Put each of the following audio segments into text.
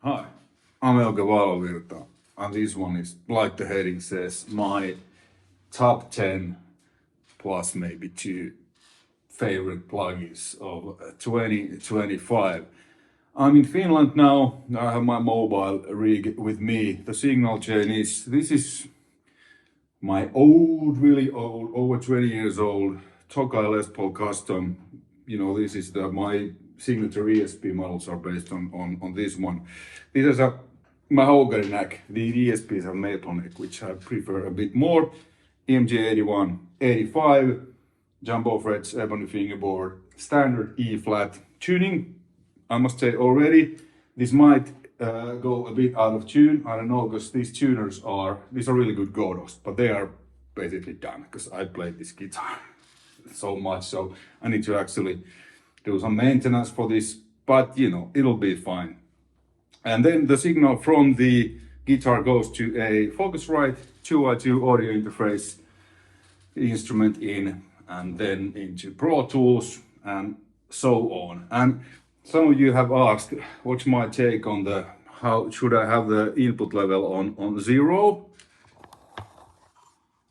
Hi, I'm Euge Valovirta, and this one is, like the heading says, my top 10 plus maybe 2 favorite plugins of 2025. I'm in Finland now. I have my mobile rig with me. The signal chain is, this is my old, really old, over 20 years old Tokai Les Paul Custom. You know, this is my signature ESP models are based on this one. This is a mahogany neck. The ESPs have maple neck, which I prefer a bit more. EMG 81, 85, jumbo frets, ebony fingerboard, standard E flat tuning. I must say already, this might go a bit out of tune. I don't know, because these are really good Godos, but they are basically done because I played this guitar so much, so I need to actually do some maintenance for this, but you know, it'll be fine. And then the signal from the guitar goes to a Focusrite 2i2 audio interface instrument in, and then into Pro Tools and so on. And some of you have asked, what's my take on how should I have the input level on 0? I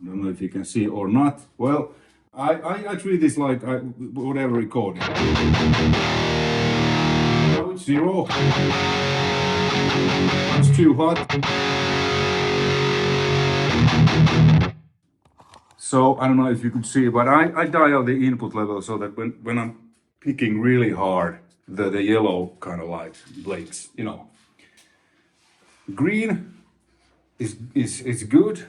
don't know if you can see or not. Well, I treat this like whatever recording. So it's 0. It's too hot. So I don't know if you could see, but I dial the input level so that when I'm picking really hard, the yellow kind of light blinks, you know. Green is good.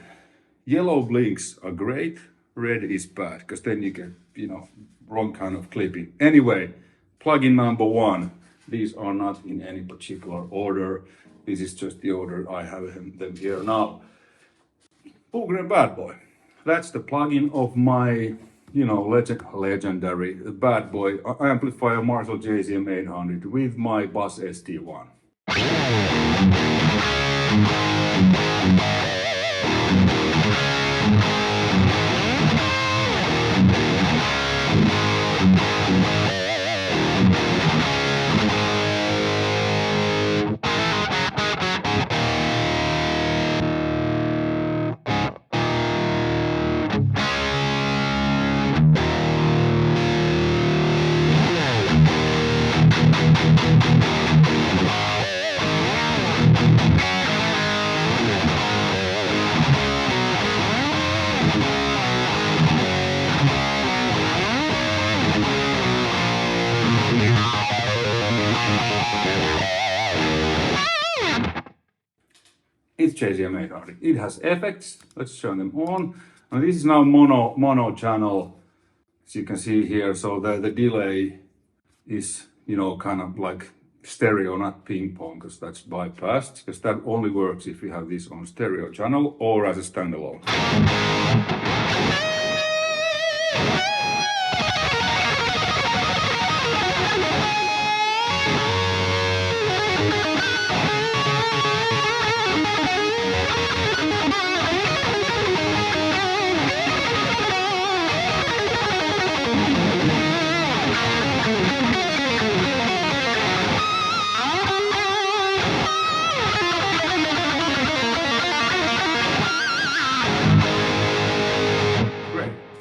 Yellow blinks are great. Red is bad, because then you get, you know, wrong kind of clipping. Anyway, plugin number 1. These are not in any particular order. This is just the order I have them here now. Bogren Bad Boy. That's the plugin of my, you know, legendary Bad Boy amplifier Marshall JCM 800 with my Bus ST1. It's JCM 800. It has effects. Let's turn them on. And this is now mono channel, as you can see here. So the delay is, you know, kind of like stereo, not ping pong, because that's bypassed. Because that only works if you have this on stereo channel or as a standalone.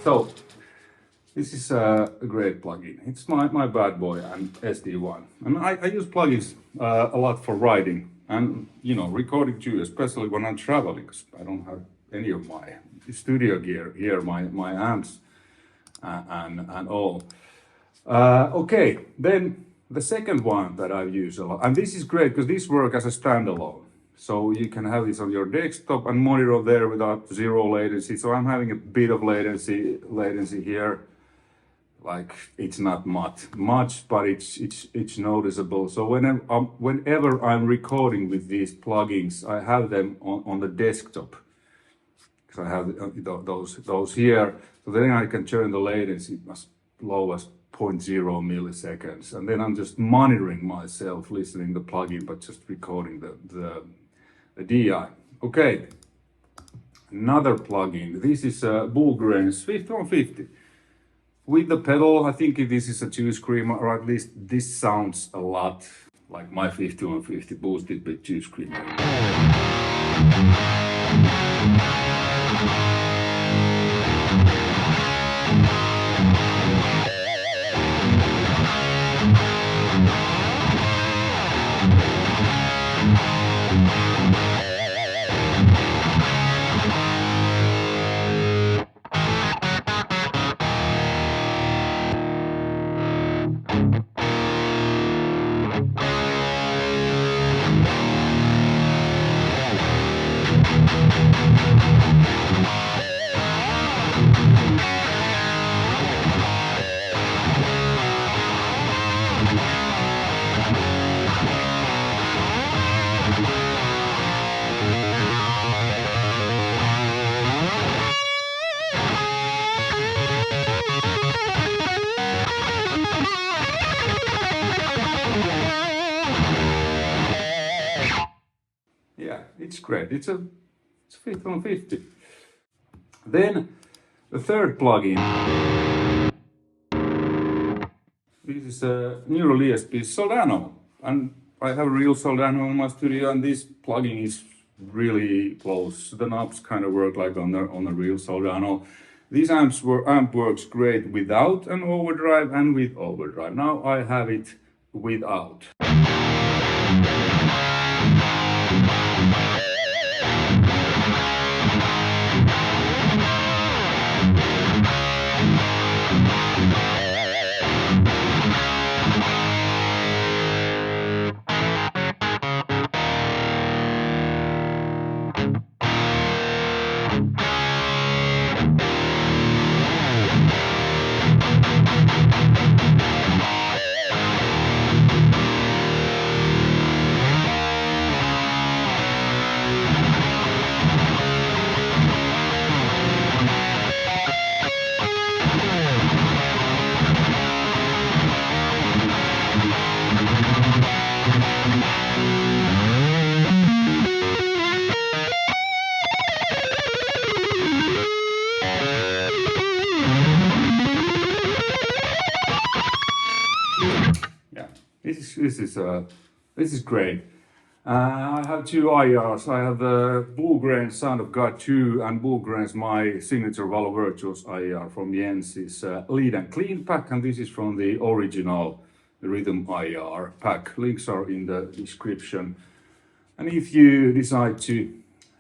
So this is a great plugin. It's my Bad Boy and SD1. And I use plugins a lot for writing and, you know, recording too, especially when I'm traveling, because I don't have any of my studio gear here, my amps and all. Okay, then the second one that I use a lot, and this is great because this works as a standalone. So you can have this on your desktop and monitor there without 0 latency. So I'm having a bit of latency here. Like, it's not much, but it's noticeable. So whenever I'm recording with these plugins, I have them on the desktop. Because I have those here. So then I can turn the latency as low as 0.0 milliseconds. And then I'm just monitoring myself, listening to the plugin, but just recording the DI. Okay, another plugin. This is Bogren's 5150. With the pedal, I think this is a 2 screamer, or at least this sounds a lot like my 5150 boosted with 2 screamers. Yeah, it's great. It's 5150. Then the third plugin. This is a neural ESP Soldano, and I have a real Soldano in my studio, and this plugin is really close. The knobs kind of work like on a real Soldano. These amp works great without an overdrive and with overdrive. Now I have it without. This is great. I have 2 IRs. I have the Bogren Sound of God 2 and Bogren's my signature Valovirta IR from Jens's Lead and Clean pack, and this is from the original Rhythm IR pack. Links are in the description. And if you decide to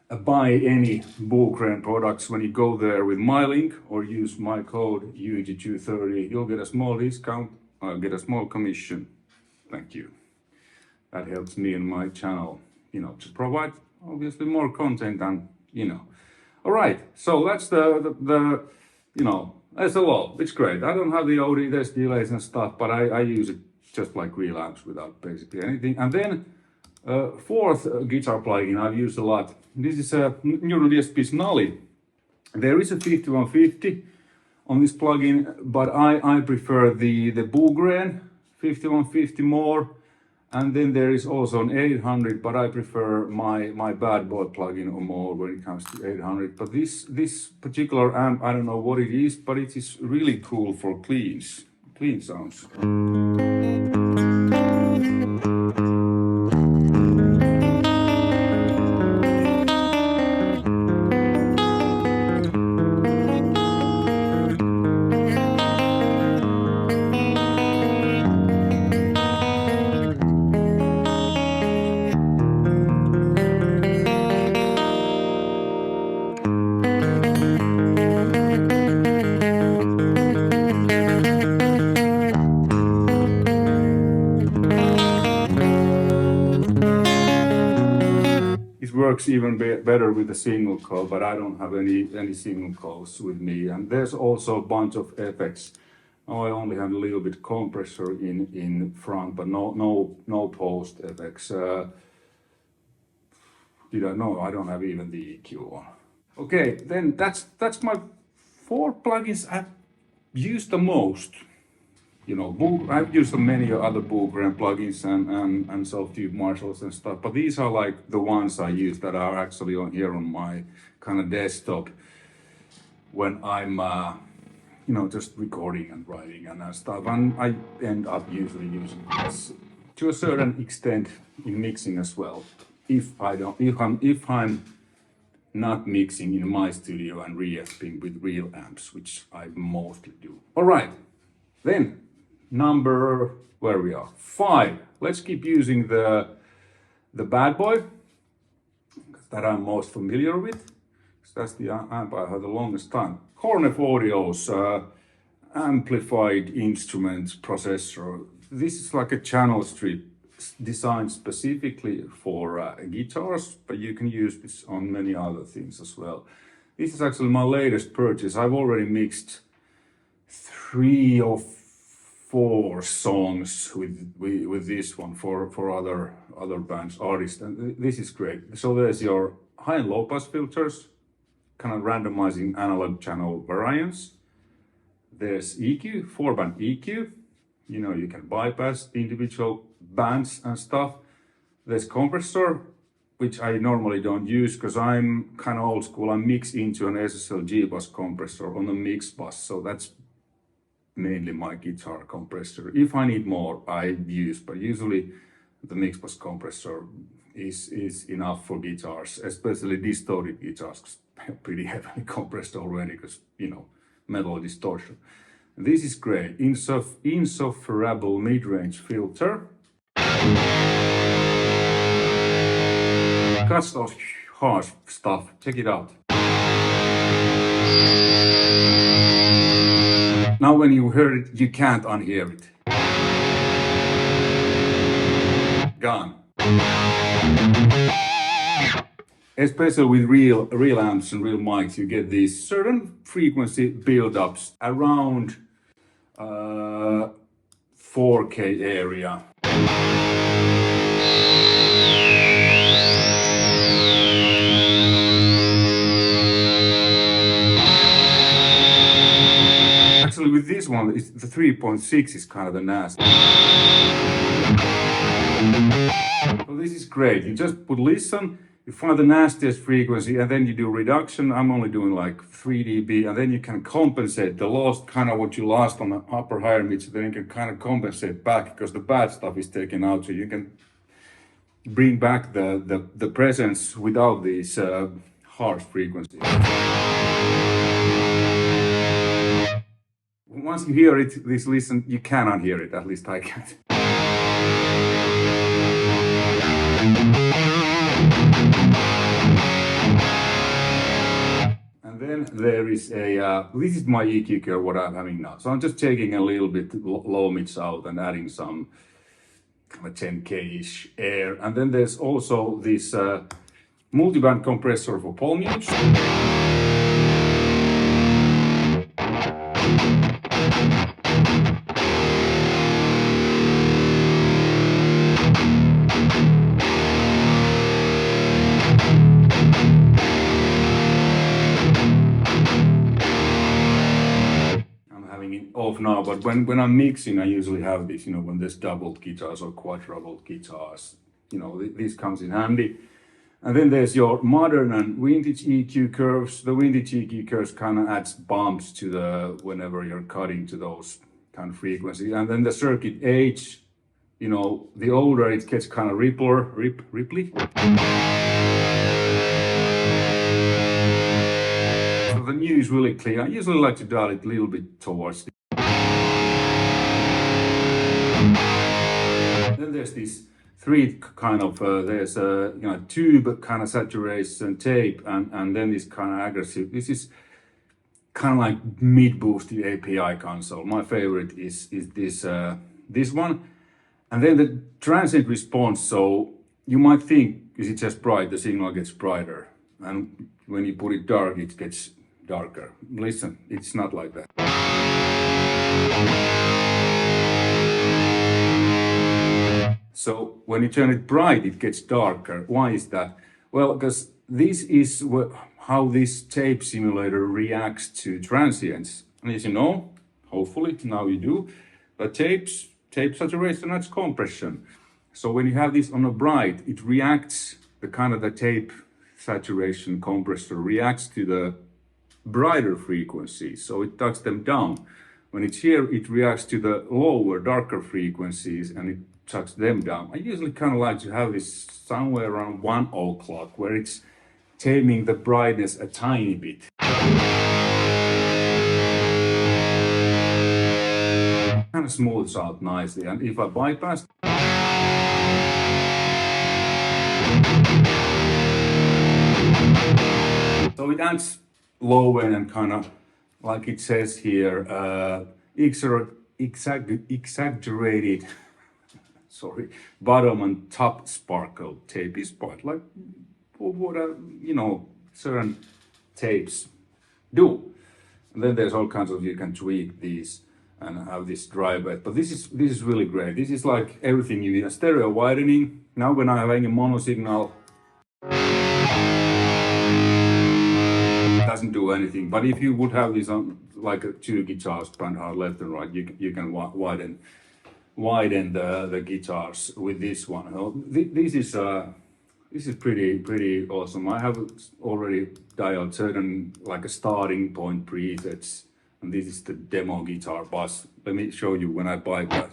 buy any Bogren products, when you go there with my link or use my code Euge230, you'll get a small discount. I'll get a small commission. Thank you. That helps me and my channel, to provide obviously more content and, All right, so that's the that's a lot. It's great. I don't have the OD, there's delays and stuff, but I use it just like real amps without basically anything. And then fourth guitar plugin I've used a lot. This is a neural ESP Nolly. There is a 5150 on this plugin, but I prefer the Bogren 5150 more. And then there is also an 800, but I prefer my bad boy plugin or more when it comes to 800. But this particular amp, I don't know what it is, but it is really cool for clean sounds. Works even better with a single coil, but I don't have any single coils with me. And there's also a bunch of effects. Now I only have a little bit compressor in front, but no post effects. I don't have even the EQ on. Okay, then that's my 4 plugins I've used the most. I've used many other Bogren plugins and Softube Marshalls and stuff, but these are like the ones I use that are actually on here on my kind of desktop when I'm, just recording and writing and stuff. And I end up usually using this to a certain extent in mixing as well. If I'm not mixing in my studio and re-amping with real amps, which I mostly do. All right, then number, where we are, 5. Let's keep using the bad boy that I'm most familiar with. That's the amp I had the longest time. Korneff Audio's amplified instrument processor. This is like a channel strip designed specifically for guitars, but you can use this on many other things as well. This is actually my latest purchase. I've already mixed 3 or 4 songs with this one for other bands, artists, and this is great. So there's your high and low pass filters, kind of randomizing analog channel variance. There's EQ, 4-band EQ. You know, you can bypass individual bands and stuff. There's compressor, which I normally don't use because I'm kind of old school. I mix into an SSL G-bus compressor on a mix bus, so that's mainly my guitar compressor. If I need more, I use, but usually the mix bus compressor is enough for guitars, especially distorted guitars, pretty heavily compressed already because, you know, metal distortion. This is great. Insufferable mid-range filter. Cuts those harsh stuff. Check it out. Now when you heard it, you can't unhear it. Gone. Especially with real amps and real mics, you get these certain frequency build-ups around 4K area. Actually, with this one, the 3.6 is kind of the nasty. So this is great. You just put listen. You find the nastiest frequency and then you do reduction. I'm only doing like 3 dB, and then you can compensate the lost, kind of what you lost on the upper higher mid, so then you can kind of compensate back because the bad stuff is taken out, so you can bring back the presence without these harsh frequencies. Once you hear it, this listen, you cannot hear it, at least I can't. And then there is this is my EQ curve, what I'm having now. So I'm just taking a little bit low mids out and adding some kind of 10K-ish air. And then there's also this multiband compressor for palm mutes. Off now, but when I'm mixing, I usually have this, you know, when there's doubled guitars or quadrupled guitars, you know, this comes in handy. And then there's your modern and vintage EQ curves. The vintage EQ curves kind of adds bumps to the, whenever you're cutting to those kind of frequencies. And then the circuit age, you know, the older it gets kind of ripply. So the new is really clear. I usually like to dial it a little bit towards the. Then there's these 3 kind of, there's a, you know, tube kind of saturation tape, and then this kind of aggressive. This is kind of like mid-boosted API console. My favorite is this one. And then the transient response, so you might think, is it just bright, the signal gets brighter. And when you put it dark, it gets darker. Listen, it's not like that. So when you turn it bright, it gets darker. Why is that? Well, because this is how this tape simulator reacts to transients. And as you know, hopefully now you do, but tape saturation, that's compression. So when you have this on a bright, it reacts, the tape saturation compressor reacts to the brighter frequencies, so it tucks them down. When it's here, it reacts to the lower, darker frequencies, and it chucks them down. I usually kind of like to have this somewhere around 1 o'clock where it's taming the brightness a tiny bit. Kind of smooths out nicely, and if I bypass, so it adds low end and kind of like it says here, exaggerated sorry, bottom and top sparkle tape is part like what certain tapes do. And then there's all kinds of, you can tweak these and have this dry bed, but this is really great. This is like everything you need. A stereo widening. Now when I'm having a mono signal, it doesn't do anything. But if you would have this on like two guitars band hard left and right, you can widen the guitars with this one. This is pretty awesome. I have already dialed certain like a starting point presets, and this is the demo guitar bus. Let me show you when I bypass.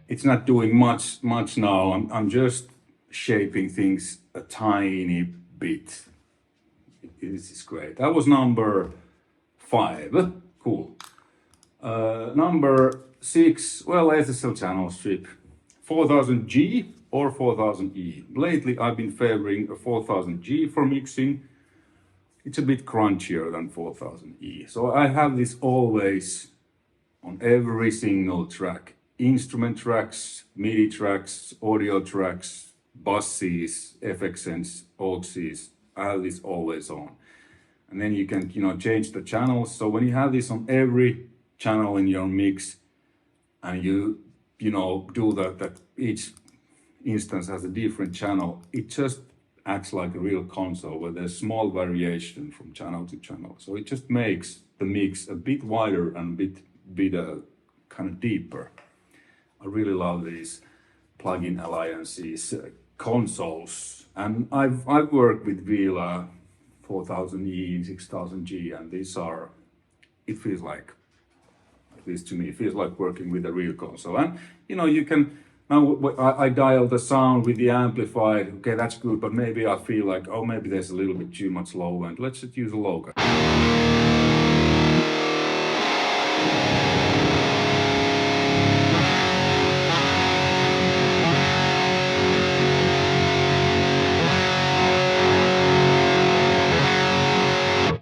It's not doing much now. I'm just shaping things a tiny bit. This is great. That was number 5. Cool. Number 6. Well, SSL channel strip. 4000G or 4000E. Lately, I've been favoring a 4000G for mixing. It's a bit crunchier than 4000E. So I have this always on every single track. Instrument tracks, MIDI tracks, audio tracks, buses, FXNs, auxes. I have this always on. And then you can, change the channels. So when you have this on every channel in your mix, and you do that each instance has a different channel, it just acts like a real console where there's small variation from channel to channel. So it just makes the mix a bit wider and a bit kind of deeper. I really love these plugin alliances, consoles, and I've worked with Vila 4000E, 6000G, and these are, it feels like, at least to me, it feels like working with a real console. And you can, now I dial the sound with the amplified, okay, that's good, but maybe I feel like, oh, maybe there's a little bit too much low end. Let's just use a low cut.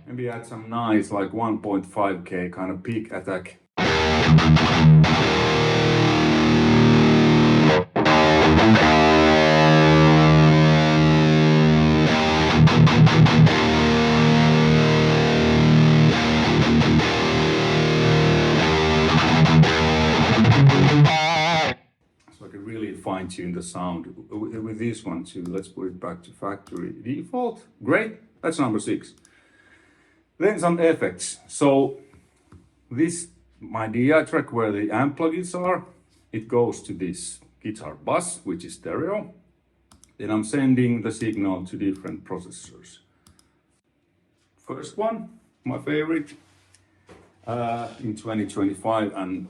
Maybe add some nice, like 1.5K kind of peak attack. So I can really fine tune the sound with this one too. Let's put it back to factory default. Great, that's number 6. Then some effects. So this, my DI track where the amp plugins are, it goes to this guitar bus, which is stereo. Then I'm sending the signal to different processors. First one, my favorite, in 2025 and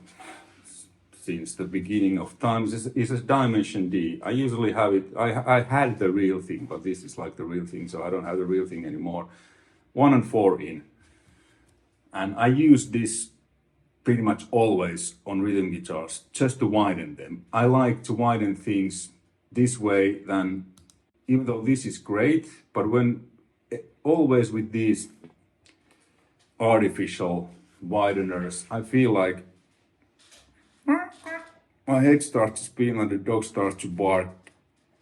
since the beginning of times is a Dimension D. I usually have it, I had the real thing, but this is like the real thing, so I don't have the real thing anymore. 1 and 4 in. And I use this pretty much always on rhythm guitars just to widen them. I like to widen things this way than, even though this is great, but when always with these artificial wideners, I feel like my head starts to spin and the dog starts to bark.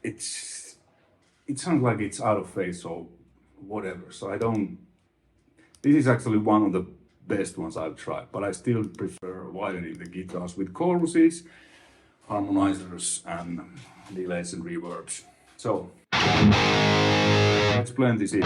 It sounds like it's out of phase or whatever. So I don't, this is actually one of the best ones I've tried, but I still prefer widening the guitars with choruses, harmonizers, and delays and reverbs. So let's blend this in.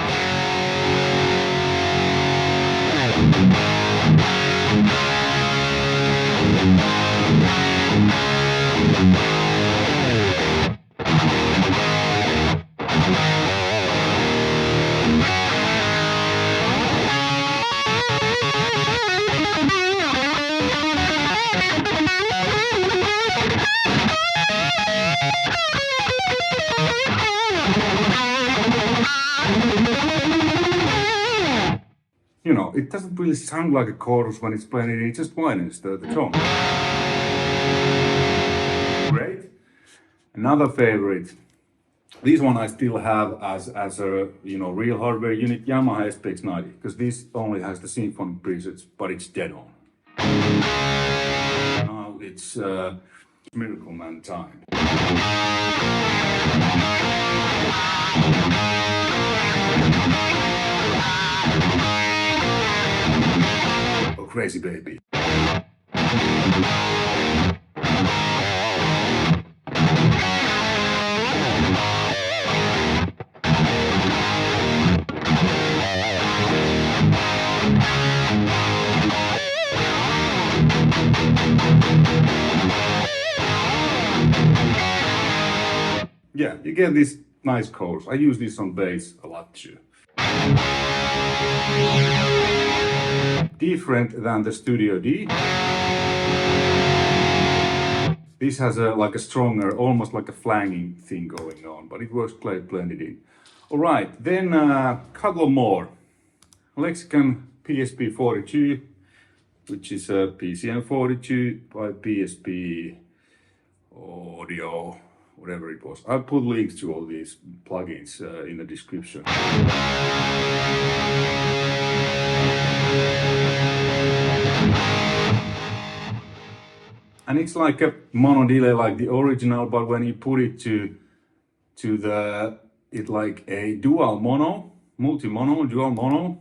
it doesn't really sound like a chorus when it's playing it, it just widens the tone. Great. Another favorite. This one I still have as a real hardware unit, Yamaha SPX90, because this only has the symphonic presets, but it's dead on. Now it's Miracle Man time. Oh, crazy baby. Yeah, you get these nice chords. I use this on bass a lot too. Different than the Studio D. This has like a stronger, almost like a flanging thing going on, but it works blended in. All right, then a couple more. Lexicon PSP42, which is a PCM42 by PSP Audio, whatever it was. I'll put links to all these plugins in the description. And it's like a mono delay like the original, but when you put it to it like a dual mono, multi-mono, dual mono,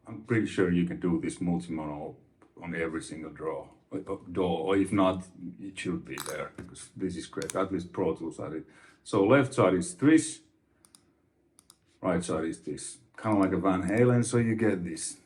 I'm pretty sure you can do this multi-mono on every single door, or if not, it should be there, because this is great, at least Pro Tools had it. So left side is this, right side is this, kind of like a Van Halen, so you get this.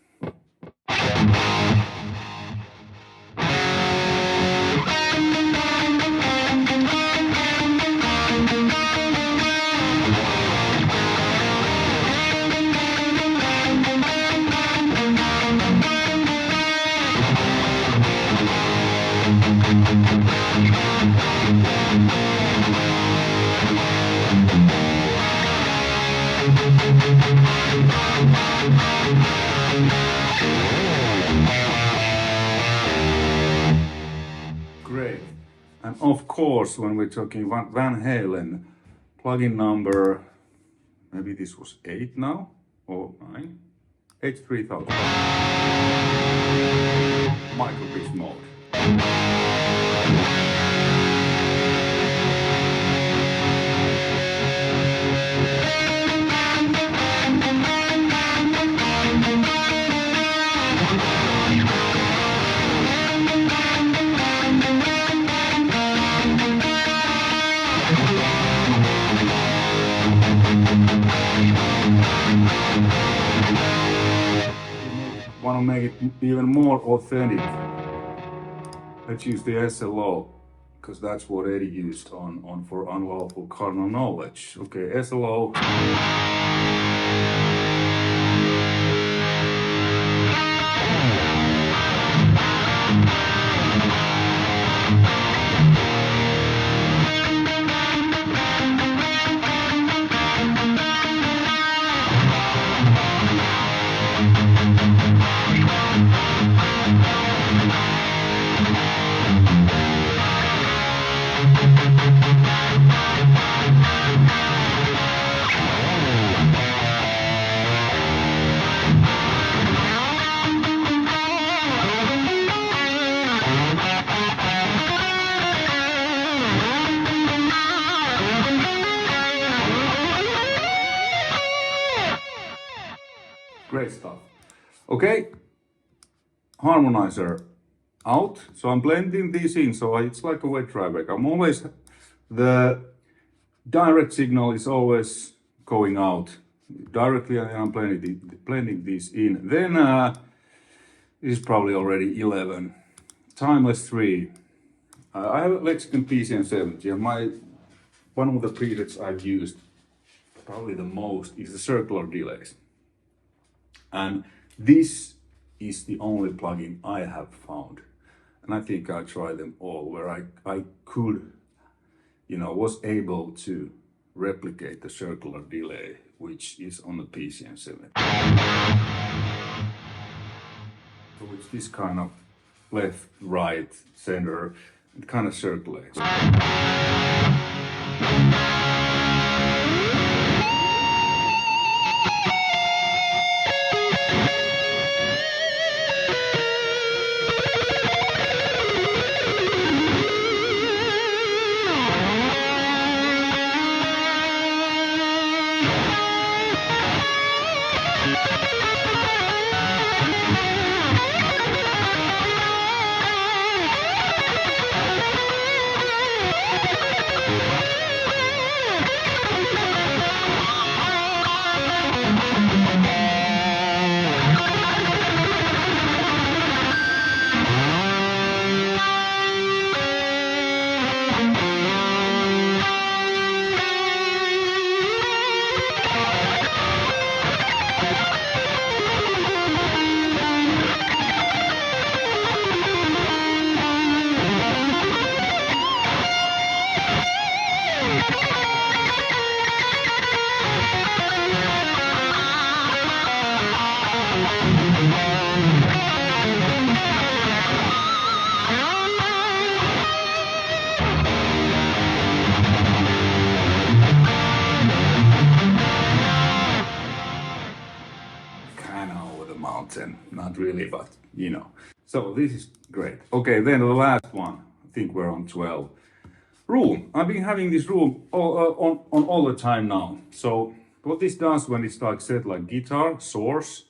Great. And of course, when we're talking Van Halen, plugin number, maybe this was 8 now, or 9? H3000. Micro-pitch mode. Want to make it even more authentic, let's use the SLO, because that's what Eddie used on for Unlawful Carnal Knowledge. Okay, SLO. Great stuff. Okay, harmonizer out. So I'm blending these in, so it's like a wet dry back. The direct signal is always going out directly, and I'm blending these in. Then this is probably already 11. Timeless 3. I have a Lexicon PCM70, and one of the presets I've used probably the most is the circular delays. And this is the only plugin I have found, and I think I tried them all, where I could, was able to replicate the circular delay, which is on the PCM70. So it's this kind of left, right, center, it kind of circulates. Not really, but you know. So this is great. Okay, then the last one. I think we're on 12. Room. I've been having this room on all the time now. So what this does when it's like set like guitar, source,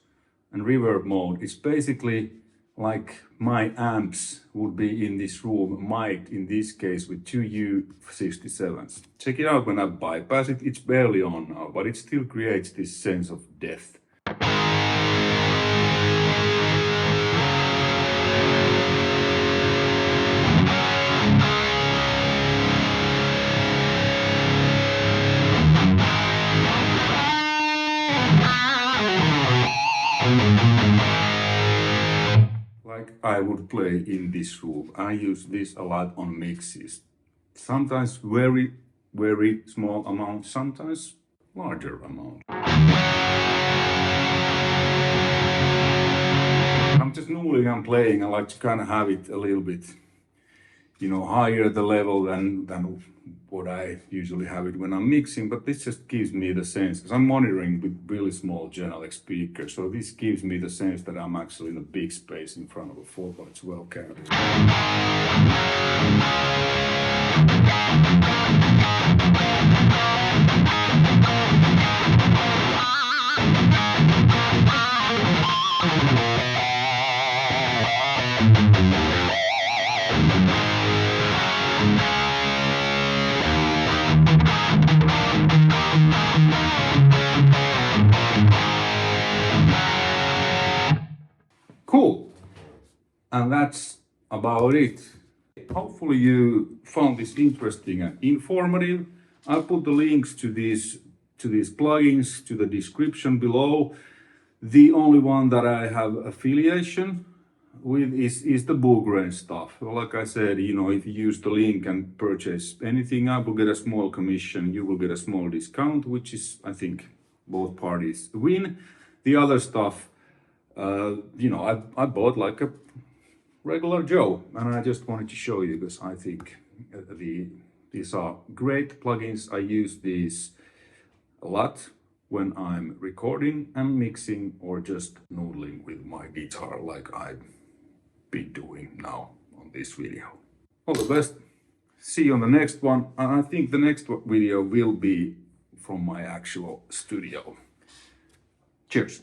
and reverb mode, it's basically like my amps would be in this room, mic'd in this case with two U67s. Check it out when I bypass it. It's barely on now, but it still creates this sense of depth. Like I would play in this room. I use this a lot on mixes. Sometimes very, very small amount, sometimes larger amount. I'm just normally I'm playing, I like to kind of have it a little bit, you know, higher the level than what I usually have it when I'm mixing, but this just gives me the sense, because I'm monitoring with really small generic speakers, so this gives me the sense that I'm actually in a big space in front of a 4x12 cab. Cool, and that's about it. Hopefully you found this interesting and informative. I'll put the links to these plugins to the description below. The only one that I have affiliation with is the Bogren stuff. Like I said, you know, if you use the link and purchase anything, I will get a small commission, you will get a small discount, which is, I think, both parties win. The other stuff, you know, I bought like a regular Joe, and I just wanted to show you because I think these are great plugins. I use these a lot when I'm recording and mixing or just noodling with my guitar like I've been doing now on this video. All the best. See you on the next one. And I think the next video will be from my actual studio. Cheers.